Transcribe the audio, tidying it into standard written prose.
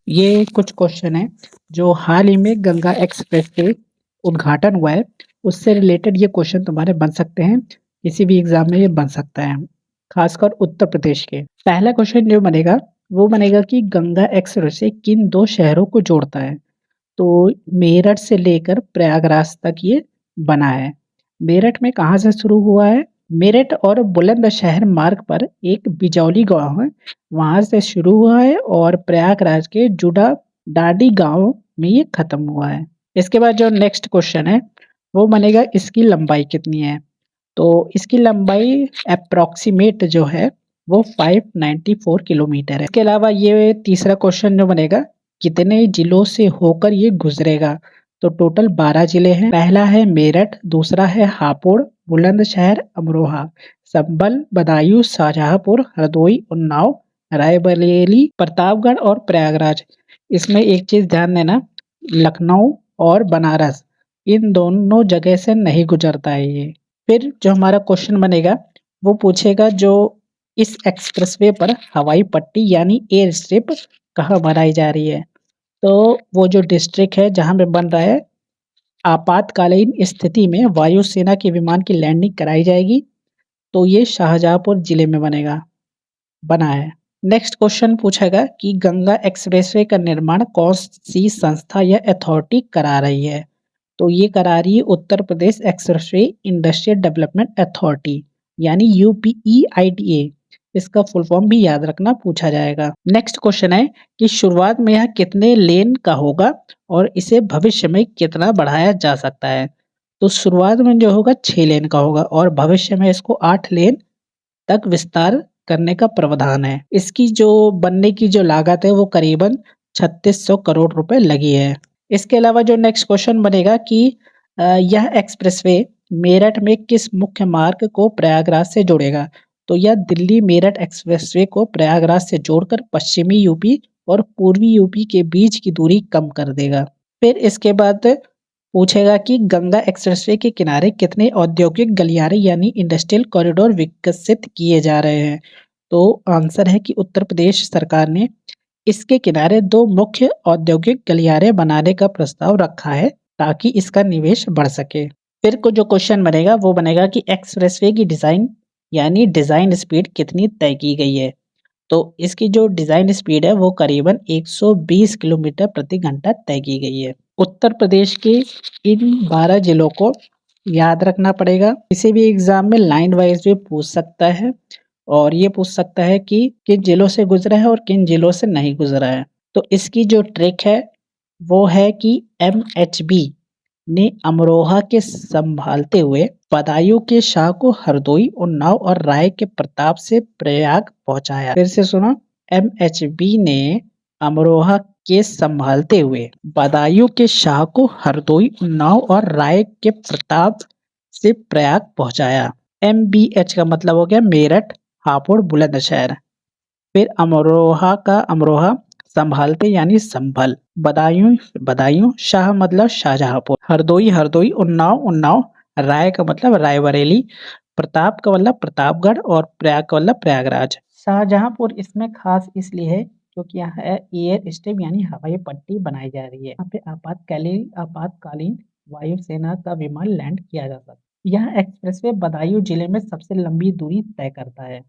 ये कुछ क्वेश्चन है जो हाल ही में गंगा एक्सप्रेस पे उद्घाटन हुआ है, उससे रिलेटेड ये क्वेश्चन तुम्हारे बन सकते हैं। किसी भी एग्जाम में ये बन सकता है, खासकर उत्तर प्रदेश के। पहला क्वेश्चन जो बनेगा वो बनेगा कि गंगा एक्सप्रेस से किन दो शहरों को जोड़ता है। तो मेरठ से लेकर प्रयागराज तक ये बना है। मेरठ में कहाँ से शुरू हुआ है? मेरठ और बुलंदशहर मार्ग पर एक बिजौली गांव है, वहां से शुरू हुआ है और प्रयागराज के जुड़ा डाडी गांव में ये खत्म हुआ है। इसके बाद जो नेक्स्ट क्वेश्चन है वो बनेगा इसकी लंबाई कितनी है। तो इसकी लंबाई अप्रोक्सीमेट जो है वो 594 किलोमीटर है। इसके अलावा ये तीसरा क्वेश्चन जो बनेगा, कितने जिलों से होकर ये गुजरेगा। तो टोटल 12 जिले हैं। पहला है मेरठ, दूसरा है हापुड़, बुलंदशहर, अमरोहा, संभल, बदायूं, शाहजहांपुर, हरदोई, उन्नाव, रायबरेली, प्रतापगढ़ और प्रयागराज। इसमें एक चीज ध्यान देना, लखनऊ और बनारस इन दोनों जगह से नहीं गुजरता है ये। फिर जो हमारा क्वेश्चन बनेगा वो पूछेगा जो इस एक्सप्रेसवे पर हवाई पट्टी यानी एयर स्ट्रिप कहाँ बनाई जा रही है। तो वो जो डिस्ट्रिक्ट है जहाँ पे बन रहा है, आपातकालीन स्थिति में वायुसेना के विमान की लैंडिंग कराई जाएगी। तो ये शाहजहांपुर जिले में बना है। नेक्स्ट क्वेश्चन पूछेगा कि गंगा एक्सप्रेसवे का निर्माण कौन सी संस्था या अथॉरिटी करा रही है। तो ये करा रही है Uttar Pradesh expressway industrial development authority यानी यूपीईआईडीए। इसका फुल फॉर्म भी याद रखना, पूछा जाएगा। नेक्स्ट क्वेश्चन है कि शुरुआत में यह कितने लेन का होगा और इसे भविष्य में कितना बढ़ाया जा सकता है। तो शुरुआत में जो होगा 6 लेन का होगा और भविष्य में इसको 8 लेन तक विस्तार करने का प्रावधान है। इसकी जो बनने की जो लागत है वो करीबन 3600 करोड़ रुपए लगी है। इसके अलावा जो नेक्स्ट क्वेश्चन बनेगा कि यह एक्सप्रेसवे मेरठ में किस मुख्य मार्ग को प्रयागराज से जोड़ेगा। तो यह दिल्ली मेरठ एक्सप्रेसवे को प्रयागराज से जोड़कर पश्चिमी यूपी और पूर्वी यूपी के बीच की दूरी कम कर देगा। फिर इसके बाद पूछेगा कि गंगा एक्सप्रेसवे के किनारे कितने औद्योगिक गलियारे यानी इंडस्ट्रियल कॉरिडोर विकसित किए जा रहे हैं। तो आंसर है कि उत्तर प्रदेश सरकार ने इसके किनारे 2 मुख्य औद्योगिक गलियारे बनाने का प्रस्ताव रखा है ताकि इसका निवेश बढ़ सके। फिर को जो क्वेश्चन बनेगा वो बनेगा कि एक्सप्रेसवे की डिजाइन यानी डिजाइन स्पीड कितनी तय की गई है। तो इसकी जो डिजाइन स्पीड है वो करीबन 120 किलोमीटर प्रति घंटा तय की गई है। उत्तर प्रदेश के इन 12 जिलों को याद रखना पड़ेगा। किसी भी एग्जाम में लाइन वाइज भी पूछ सकता है और ये पूछ सकता है कि किन जिलों से गुजरा है और किन जिलों से नहीं गुजरा है। तो इसकी जो ट्रिक है वो है कि MHB ने अमरोहा के संभालते हुए बदायूं के शाह को हरदोई, उन्नाव और राय के प्रताप से प्रयाग पहुंचाया। फिर से सुनो, MHB ने अमरोहा के संभालते हुए बदायूं के शाह को हरदोई, उन्नाव और राय के प्रताप से प्रयाग पहुंचाया। MBH का मतलब हो गया मेरठ, हापुड़, बुलंदशहर। फिर अमरोहा का अमरोहा, संभालते यानी संभल, बदायूं बदायूं, शाह मतलब शाहजहांपुर, हरदोई हरदोई, उन्नाव उन्नाव, राय का मतलब रायबरेली, प्रताप का मतलब प्रतापगढ़ और प्रयाग का मतलब प्रयागराज। शाहजहांपुर इसमें खास इसलिए है क्योंकि यहाँ एयर स्ट्रिप यानी हवाई पट्टी बनाई जा रही है। यहाँ पे आपातकालीन वायुसेना का विमान लैंड किया जा सकता है। यह एक्सप्रेसवे बदायूं जिले में सबसे लंबी दूरी तय करता है।